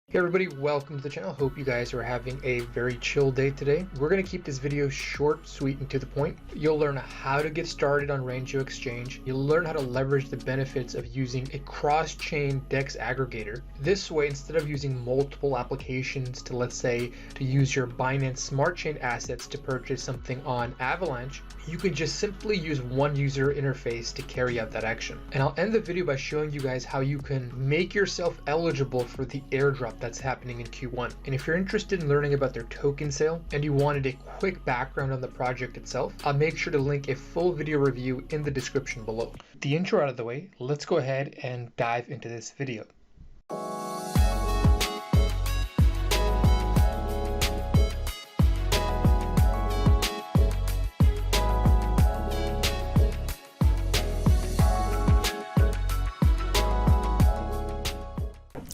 Hey everybody, welcome to the channel. Hope you guys are having a very chill day today. We're going to keep this video short, sweet, and to the point. You'll learn how to get started on Rango exchange. You'll learn how to leverage the benefits of using a cross-chain DEX aggregator. This way, instead of using multiple applications to, let's say, to use your Binance Smart Chain assets to purchase something on Avalanche, you can just simply use one user interface to carry out that action. And I'll end the video by showing you guys how you can make yourself eligible for the airdrop that's happening in Q1. And if you're interested in learning about their token sale and you wanted a quick background on the project itself, I'll make sure to link a full video review in the description below. The intro out of the way, let's go ahead and dive into this video.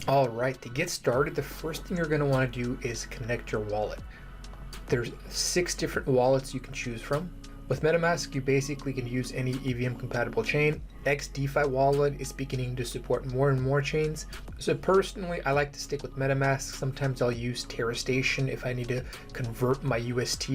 All right, to get started, the first thing you're going to want to do is connect your wallet. There's 6 different wallets you can choose from. With MetaMask, you basically can use any EVM compatible chain. Defi wallet is beginning to support more and more chains. So personally, I like to stick with MetaMask. Sometimes I'll use Terra Station if I need to convert my UST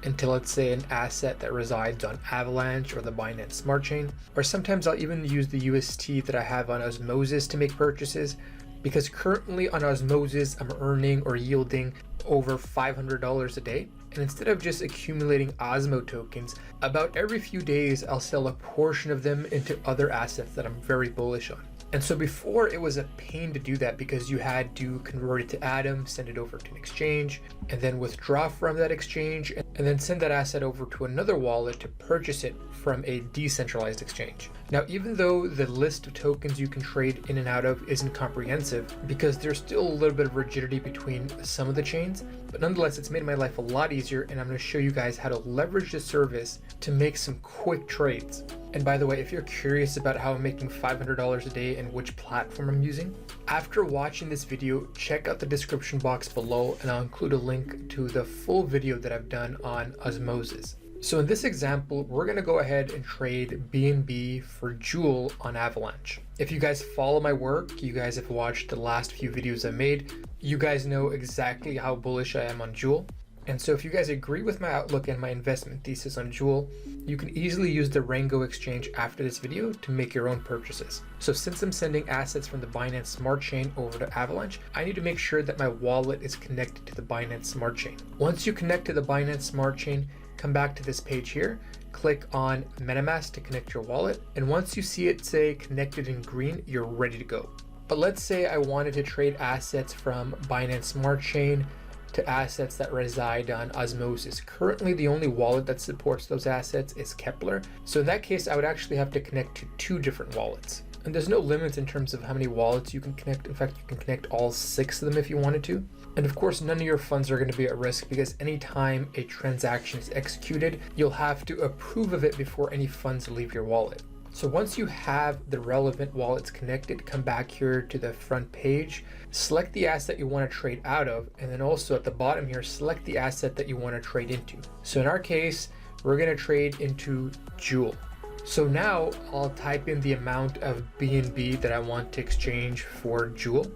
into, let's say, an asset that resides on Avalanche or the Binance Smart Chain. Or sometimes I'll even use the UST that I have on Osmosis to make purchases, because currently on Osmosis, I'm earning or yielding over $500 a day. And instead of just accumulating Osmo tokens, about every few days, I'll sell a portion of them into other assets that I'm very bullish on. And so before, it was a pain to do that because you had to convert it to Atom, send it over to an exchange, and then withdraw from that exchange, and then send that asset over to another wallet to purchase it from a decentralized exchange. Now, even though the list of tokens you can trade in and out of isn't comprehensive, because there's still a little bit of rigidity between some of the chains, but nonetheless, it's made my life a lot easier, and I'm going to show you guys how to leverage the service to make some quick trades. And by the way, if you're curious about how I'm making $500 a day and which platform I'm using, after watching this video, check out the description box below and I'll include a link to the full video that I've done on Osmosis. So in this example, we're going to go ahead and trade BNB for Joule on Avalanche. If you guys follow my work, you guys have watched the last few videos I made, you guys know exactly how bullish I am on Joule. And so if you guys agree with my outlook and my investment thesis on Joule, you can easily use the Rango exchange after this video to make your own purchases. So since I'm sending assets from the Binance Smart Chain over to Avalanche, I need to make sure that my wallet is connected to the Binance Smart Chain. Once you connect to the Binance Smart Chain, come back to this page here, click on MetaMask to connect your wallet. And once you see it say connected in green, you're ready to go. But let's say I wanted to trade assets from Binance Smart Chain to assets that reside on Osmosis. Currently, the only wallet that supports those assets is Kepler. So in that case, I would actually have to connect to 2 different wallets. And there's no limits in terms of how many wallets you can connect. In fact, you can connect all 6 of them if you wanted to. And of course, none of your funds are going to be at risk because anytime a transaction is executed, you'll have to approve of it before any funds leave your wallet. So once you have the relevant wallets connected, come back here to the front page, select the asset you want to trade out of, and then also at the bottom here, select the asset that you want to trade into. So in our case, we're going to trade into Joule. So now I'll type in the amount of BNB that I want to exchange for Joule.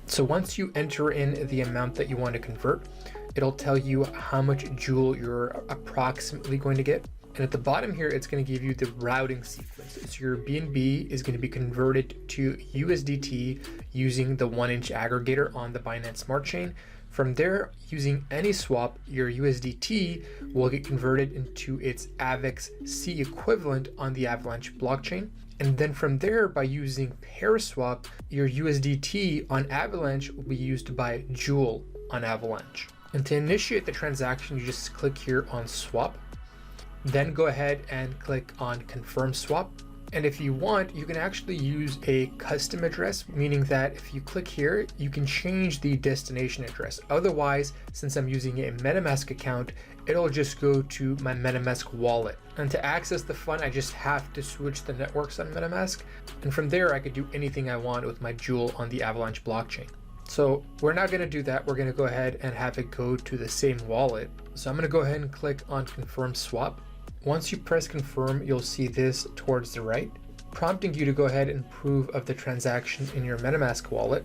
So once you enter in the amount that you want to convert, it'll tell you how much Joule you're approximately going to get. And at the bottom here, it's going to give you the routing sequence. So your BNB is going to be converted to USDT using the 1-inch aggregator on the Binance Smart Chain. From there, using any swap, your USDT will get converted into its AVAX C equivalent on the Avalanche blockchain. And then from there, by using PairSwap, your USDT on Avalanche will be used by Joule on Avalanche. And to initiate the transaction, you just click here on Swap. Then go ahead and click on Confirm Swap. And if you want, you can actually use a custom address, meaning that if you click here, you can change the destination address. Otherwise, since I'm using a MetaMask account, it'll just go to my MetaMask wallet. And to access the fund, I just have to switch the networks on MetaMask. And from there, I could do anything I want with my Joule on the Avalanche blockchain. So we're not going to do that. We're going to go ahead and have it go to the same wallet. So I'm going to go ahead and click on Confirm Swap. Once you press confirm, you'll see this towards the right, prompting you to go ahead and prove of the transaction in your MetaMask wallet.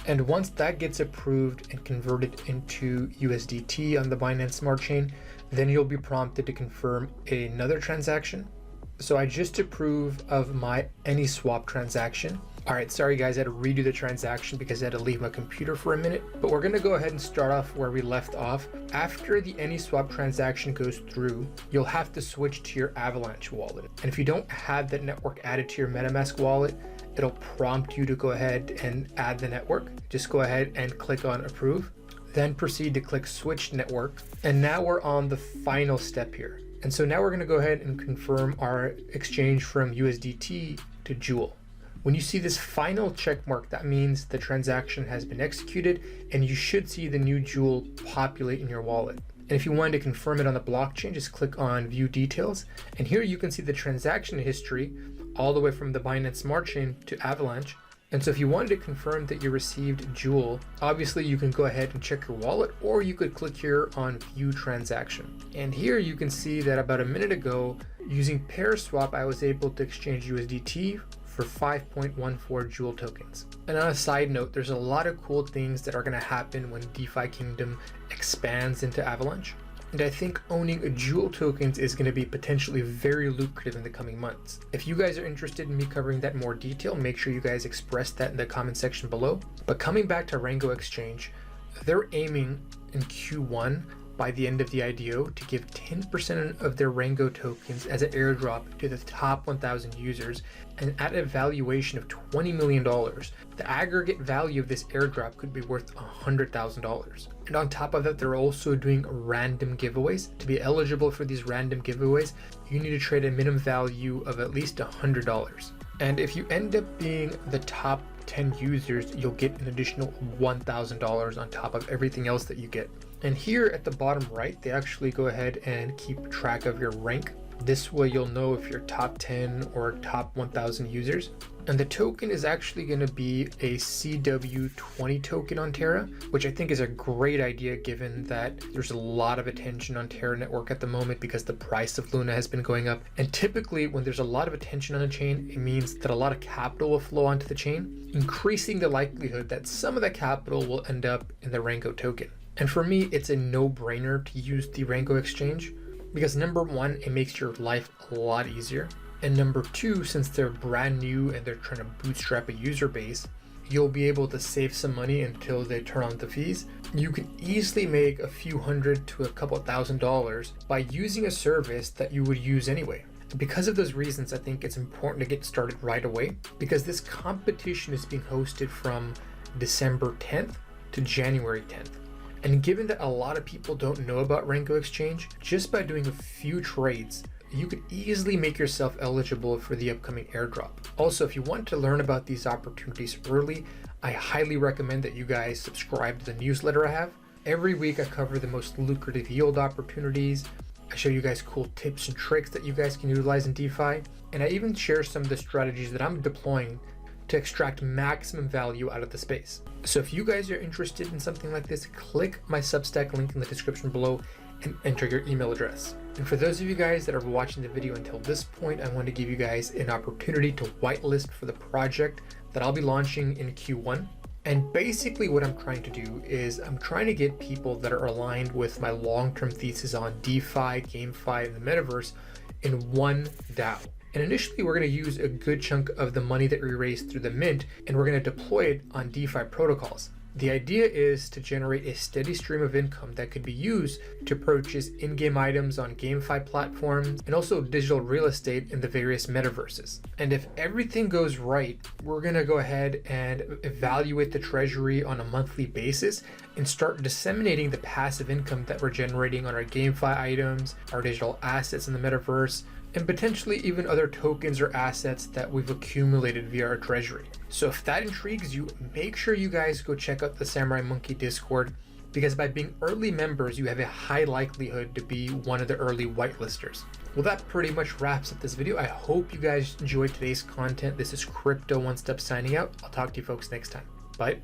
And once that gets approved and converted into USDT on the Binance Smart Chain, then you'll be prompted to confirm another transaction. So I just approve of my AnySwap transaction. All right, sorry guys, I had to redo the transaction because I had to leave my computer for a minute, but we're gonna go ahead and start off where we left off. After the AnySwap transaction goes through, you'll have to switch to your Avalanche wallet. And if you don't have that network added to your MetaMask wallet, it'll prompt you to go ahead and add the network. Just go ahead and click on approve, then proceed to click switch network. And now we're on the final step here. And so now we're gonna go ahead and confirm our exchange from USDT to Jewel. When you see this final check mark, that means the transaction has been executed and you should see the new Jewel populate in your wallet. And if you wanted to confirm it on the blockchain, just click on view details. And here you can see the transaction history all the way from the Binance Smart Chain to Avalanche. And so if you wanted to confirm that you received Jewel, obviously you can go ahead and check your wallet, or you could click here on view transaction. And here you can see that about a minute ago, using PairSwap, I was able to exchange USDT for 5.14 Jewel tokens. And on a side note, there's a lot of cool things that are going to happen when DeFi Kingdom expands into Avalanche. And I think owning a Jewel tokens is going to be potentially very lucrative in the coming months. If you guys are interested in me covering that in more detail, make sure you guys express that in the comment section below. But coming back to Rango Exchange, they're aiming in Q1 by the end of the IDO to give 10% of their Rango tokens as an airdrop to the top 1,000 users, and at a valuation of $20 million. The aggregate value of this airdrop could be worth $100,000. And on top of that, they're also doing random giveaways. To be eligible for these random giveaways, you need to trade a minimum value of at least $100. And if you end up being the top 10 users, you'll get an additional $1,000 on top of everything else that you get. And here at the bottom right, they actually go ahead and keep track of your rank. This way you'll know if you're top 10 or top 1,000 users. And the token is actually going to be a CW20 token on Terra, which I think is a great idea given that there's a lot of attention on Terra network at the moment because the price of Luna has been going up. And typically when there's a lot of attention on a chain, it means that a lot of capital will flow onto the chain, increasing the likelihood that some of that capital will end up in the Rango token. And for me, it's a no-brainer to use the Rango exchange because number one, it makes your life a lot easier. And number two, since they're brand new and they're trying to bootstrap a user base, you'll be able to save some money until they turn on the fees. You can easily make a few hundred to a couple $1,000s by using a service that you would use anyway. Because of those reasons, I think it's important to get started right away because this competition is being hosted from December 10th to January 10th. And given that a lot of people don't know about Rango Exchange, just by doing a few trades, you could easily make yourself eligible for the upcoming airdrop. Also, if you want to learn about these opportunities early, I highly recommend that you guys subscribe to the newsletter I have. Every week I cover the most lucrative yield opportunities. I show you guys cool tips and tricks that you guys can utilize in DeFi. And I even share some of the strategies that I'm deploying to extract maximum value out of the space. So if you guys are interested in something like this, click my Substack link in the description below and enter your email address. And for those of you guys that are watching the video until this point, I want to give you guys an opportunity to whitelist for the project that I'll be launching in Q1. And basically what I'm trying to do is I'm trying to get people that are aligned with my long-term thesis on DeFi, GameFi, and the metaverse in one DAO. And initially we're going to use a good chunk of the money that we raised through the mint and we're going to deploy it on DeFi protocols. The idea is to generate a steady stream of income that could be used to purchase in-game items on GameFi platforms and also digital real estate in the various metaverses. And if everything goes right, we're going to go ahead and evaluate the treasury on a monthly basis and start disseminating the passive income that we're generating on our GameFi items, our digital assets in the metaverse, and potentially even other tokens or assets that we've accumulated via our treasury. So if that intrigues you, make sure you guys go check out the Samurai Monkey Discord, because by being early members, you have a high likelihood to be one of the early whitelisters. Well, that pretty much wraps up this video. I hope you guys enjoyed today's content. This is CryptoOneStop signing out. I'll talk to you folks next time. Bye.